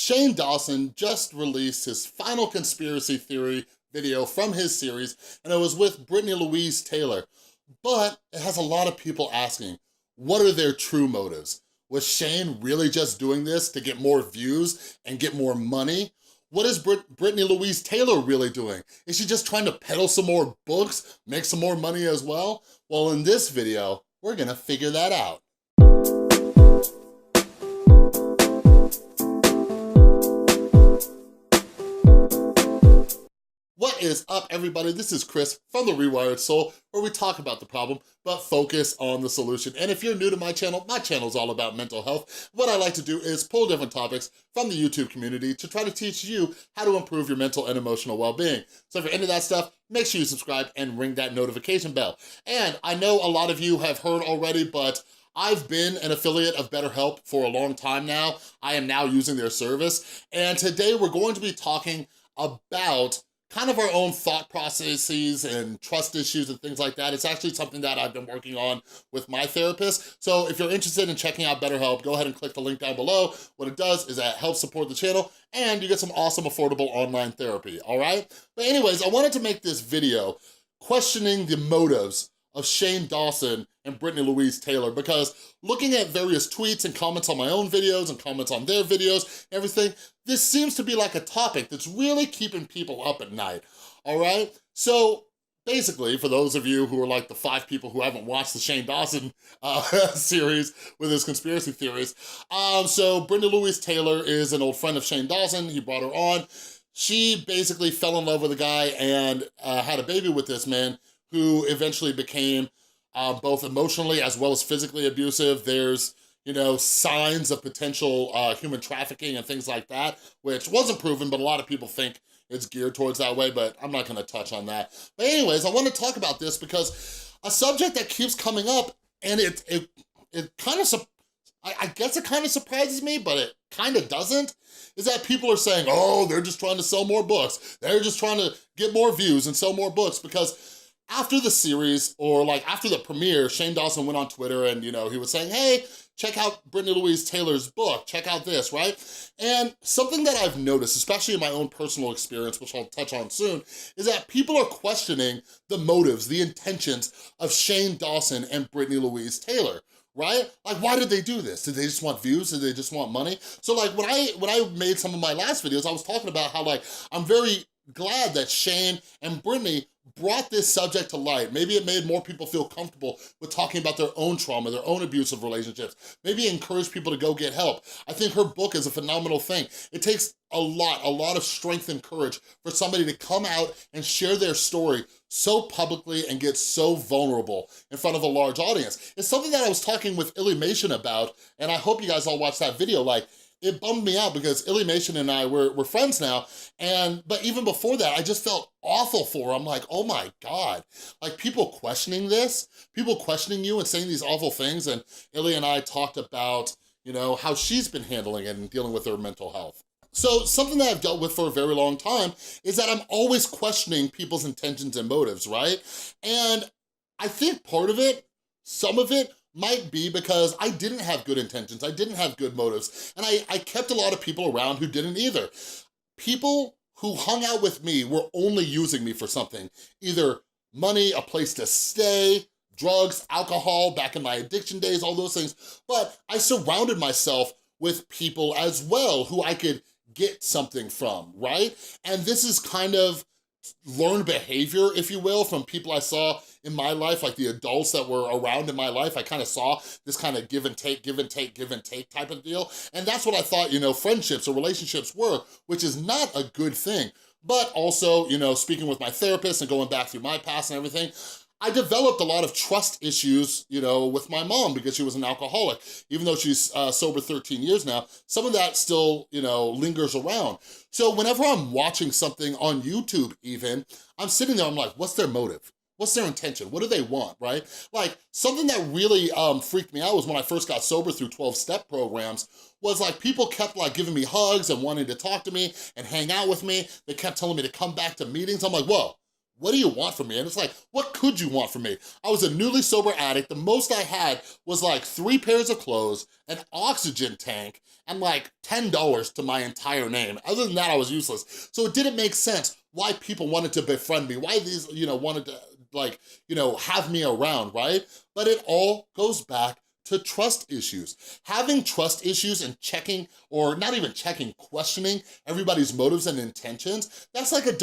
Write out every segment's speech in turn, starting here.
Shane Dawson just released his final conspiracy theory video from his series, and it was with Brittani Louise Taylor. But it has a lot of people asking, what are their true motives? Was Shane really just doing this to get more views and get more money? What is Brittani Louise Taylor really doing? Is she just trying to peddle some more books, make some more money as well? Well, in this video, we're gonna figure that out. What is up, everybody? This is Chris from The Rewired Soul, where we talk about the problem, but focus on the solution. And if you're new to my channel is all about mental health. What I like to do is pull different topics from the YouTube community to try to teach you how to improve your mental and emotional well-being. So if you're into that stuff, make sure you subscribe and ring that notification bell. And I know a lot of you have heard already, but I've been an affiliate of BetterHelp for a long time now. I am now using their service. And today we're going to be talking about kind of our own thought processes and trust issues and things like that. It's actually something that I've been working on with my therapist. So if you're interested in checking out BetterHelp, go ahead and click the link down below. What it does is that it helps support the channel and you get some awesome, affordable online therapy, all right? But anyways, I wanted to make this video questioning the motives of Shane Dawson and Brittani Louise Taylor, because looking at various tweets and comments on my own videos and comments on their videos, everything, this seems to be like a topic that's really keeping people up at night, all right? So basically, for those of you who are like the 5 people who haven't watched the Shane Dawson series with his conspiracy theories, so Brittani Louise Taylor is an old friend of Shane Dawson. He brought her on. She basically fell in love with a guy and had a baby with this man, who eventually became both emotionally as well as physically abusive. There's, you know, signs of potential human trafficking and things like that, which wasn't proven, but a lot of people think it's geared towards that way, but I'm not gonna touch on that. But anyways, I wanna talk about this because a subject that keeps coming up, and it kind of, I guess it kind of surprises me, but it kind of doesn't, is that people are saying, oh, they're just trying to sell more books. They're just trying to get more views and sell more books, because after the series, or like after the premiere, Shane Dawson went on Twitter and, you know, he was saying, hey, check out Brittani Louise Taylor's book, check out this, right? And something that I've noticed, especially in my own personal experience, which I'll touch on soon, is that people are questioning the motives, the intentions of Shane Dawson and Brittani Louise Taylor, right? Like, why did they do this? Did they just want views? Did they just want money? So like when I made some of my last videos, I was talking about how like, I'm very glad that Shane and Brittani brought this subject to light. Maybe it made more people feel comfortable with talking about their own trauma, their own abusive relationships. Maybe it encouraged people to go get help. I think her book is a phenomenal thing. It takes a lot of strength and courage for somebody to come out and share their story so publicly and get so vulnerable in front of a large audience. It's something that I was talking with Illymation about, and I hope you guys all watched that video. Like, it bummed me out because Illymation and I, we're friends now, but even before that, I just felt awful for her. I'm like, oh my God, like people questioning this, people questioning you and saying these awful things, and Illy and I talked about, you know, how she's been handling it and dealing with her mental health. So something that I've dealt with for a very long time is that I'm always questioning people's intentions and motives, right? And I think part of it, some of it, might be because I didn't have good intentions, I didn't have good motives, and I kept a lot of people around who didn't either. People who hung out with me were only using me for something, either money, a place to stay, drugs, alcohol, back in my addiction days, all those things, but I surrounded myself with people as well who I could get something from, right? And this is kind of learned behavior, if you will, from people I saw in my life, like the adults that were around in my life. I kind of saw this kind of give and take, give and take, give and take type of deal. And that's what I thought, you know, friendships or relationships were, which is not a good thing. But also, you know, speaking with my therapist and going back through my past and everything, I developed a lot of trust issues, you know, with my mom because she was an alcoholic. Even though she's sober 13 years now, some of that still, you know, lingers around. So whenever I'm watching something on YouTube even, I'm sitting there, I'm like, what's their motive? What's their intention? What do they want, right? Like, something that really freaked me out was when I first got sober through 12-step programs, was like people kept like giving me hugs and wanting to talk to me and hang out with me. They kept telling me to come back to meetings. I'm like, whoa. what do you want from me? And it's like, what could you want from me? I was a newly sober addict. The most I had was like 3 pairs of clothes, an oxygen tank, and like $10 to my entire name. Other than that, I was useless. So it didn't make sense why people wanted to befriend me, why these, wanted to like, have me around, right? But it all goes back to trust issues. Having trust issues and checking, or not even checking, questioning everybody's motives and intentions, that's like a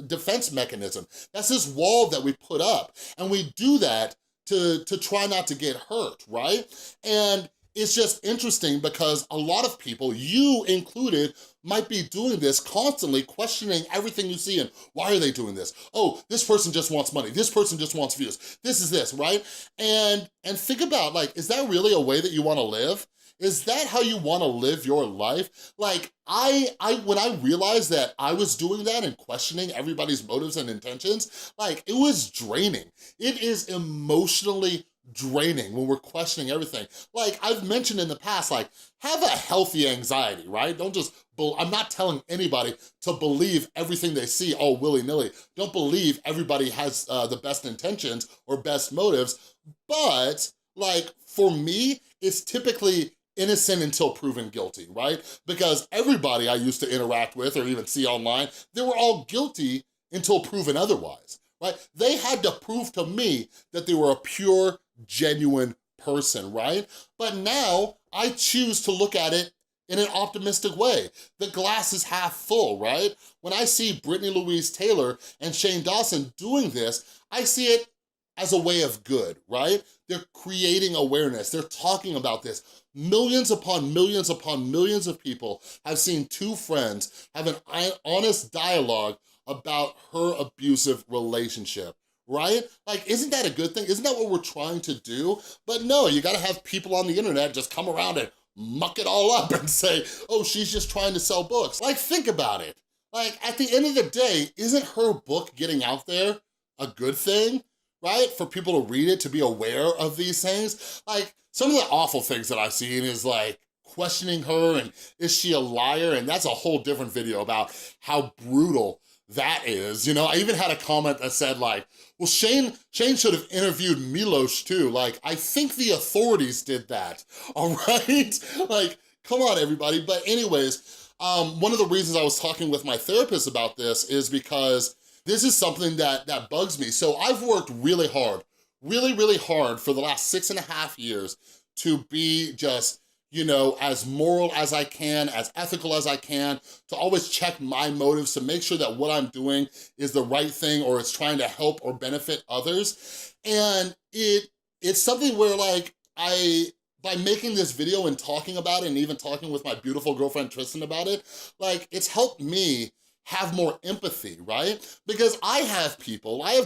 defense mechanism. That's this wall that we put up, and we do that to try not to get hurt, right? And it's just interesting because a lot of people, you included, might be doing this constantly, questioning everything you see and why are they doing this? Oh, this person just wants money. This person just wants views. This is this, right? And think about, like, is that really a way that you wanna live? Is that how you wanna live your life? Like, when I realized that I was doing that and questioning everybody's motives and intentions, like, it was draining. It is emotionally draining when we're questioning everything. Like I've mentioned in the past, like, have a healthy anxiety, right? Don't just, I'm not telling anybody to believe everything they see all willy-nilly. Don't believe everybody has the best intentions or best motives, but like, for me, it's typically innocent until proven guilty, right? Because everybody I used to interact with or even see online, they were all guilty until proven otherwise, right? They had to prove to me that they were a pure, genuine person, right? But now I choose to look at it in an optimistic way. The glass is half full, right? When I see Brittani Louise Taylor and Shane Dawson doing this, I see it as a way of good, right? They're creating awareness. They're talking about this. Millions upon millions upon millions of people have seen 2 friends have an honest dialogue about her abusive relationship, right? Like, isn't that a good thing? Isn't that what we're trying to do? But no, you gotta have people on the internet just come around and muck it all up and say, oh, she's just trying to sell books. Like, think about it. Like, at the end of the day, isn't her book getting out there a good thing, right? For people to read it, to be aware of these things. Like, some of the awful things that I've seen is like, questioning her and is she a liar? And that's a whole different video about how brutal that is. I even had a comment that said like, well, Shane should have interviewed Milos too. Like, I think the authorities did that, all right? Like, come on, everybody. But anyways, one of the reasons I was talking with my therapist about this is because this is something that bugs me. So I've worked really hard, really hard for the last 6.5 years to be just, as moral as I can, as ethical as I can, to always check my motives, to make sure that what I'm doing is the right thing or it's trying to help or benefit others. And it's something where like, by making this video and talking about it and even talking with my beautiful girlfriend Tristan about it, like, it's helped me have more empathy, right? Because I have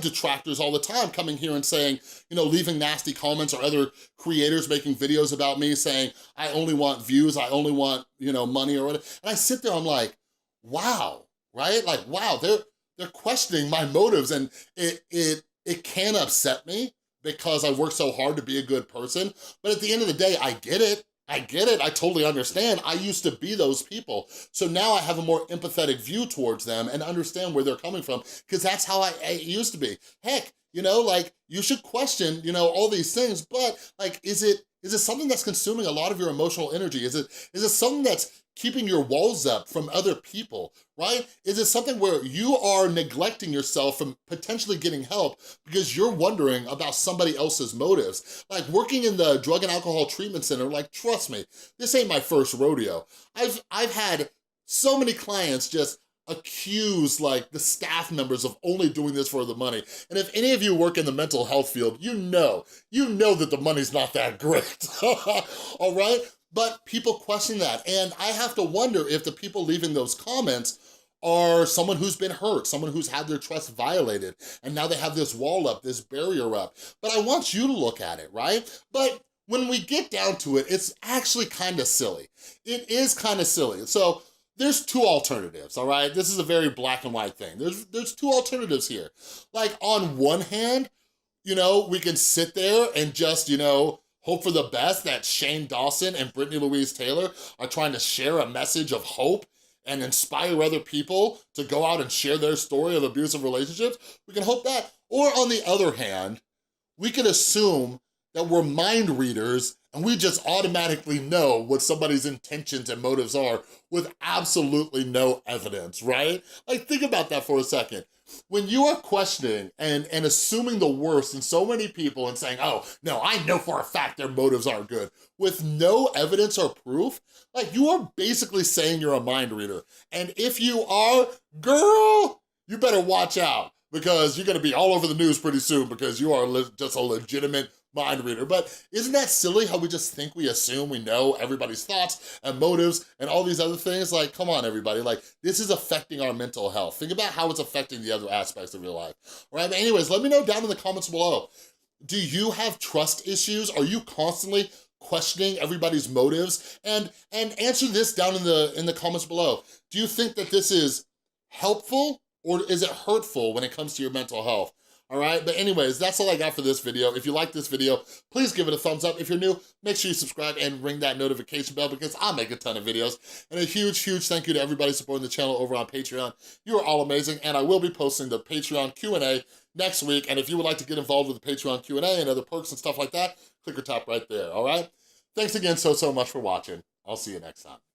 detractors all the time coming here and saying, leaving nasty comments, or other creators making videos about me saying, I only want views, I only want, money or whatever. And I sit there, I'm like, wow, right? Like, wow, they're questioning my motives, and it can upset me because I work so hard to be a good person. But at the end of the day, I get it. I totally understand. I used to be those people. So now I have a more empathetic view towards them and understand where they're coming from, because that's how I used to be. Heck, like, you should question, all these things, but like, is it something that's consuming a lot of your emotional energy? Is it something that's keeping your walls up from other people, right? Is it something where you are neglecting yourself from potentially getting help because you're wondering about somebody else's motives? Like, working in the drug and alcohol treatment center, like, trust me, this ain't my first rodeo. I've had so many clients just accuse like the staff members of only doing this for the money. And if any of you work in the mental health field, you know that the money's not that great, all right? But people question that, and I have to wonder if the people leaving those comments are someone who's been hurt, someone who's had their trust violated, and now they have this wall up, this barrier up. But I want you to look at it, right? But when we get down to it, it's actually kind of silly. It is kind of silly. So there's 2 alternatives, all right? This is a very black and white thing. There's 2 alternatives here. Like, on one hand, we can sit there and just, hope for the best that Shane Dawson and Brittani Louise Taylor are trying to share a message of hope and inspire other people to go out and share their story of abusive relationships, we can hope that. Or on the other hand, we can assume that we're mind readers and we just automatically know what somebody's intentions and motives are with absolutely no evidence, right? Like, think about that for a second. When you are questioning and assuming the worst in so many people and saying, oh, no, I know for a fact their motives aren't good, with no evidence or proof, like, you are basically saying you're a mind reader. And if you are, girl, you better watch out, because you're gonna be all over the news pretty soon because you are just a legitimate mind reader. But isn't that silly how we just think we assume we know everybody's thoughts and motives and all these other things? Like, come on, everybody. Like, this is affecting our mental health. Think about how it's affecting the other aspects of your life. All right, but anyways, let me know down in the comments below. Do you have trust issues? Are you constantly questioning everybody's motives? And answer this down in the comments below. Do you think that this is helpful or is it hurtful when it comes to your mental health? All right, but anyways, that's all I got for this video. If you like this video, please give it a thumbs up. If you're new, make sure you subscribe and ring that notification bell because I make a ton of videos. And a huge, huge thank you to everybody supporting the channel over on Patreon. You are all amazing, and I will be posting the Patreon Q&A next week. And if you would like to get involved with the Patreon Q&A and other perks and stuff like that, click or tap right there, all right? Thanks again so much for watching. I'll see you next time.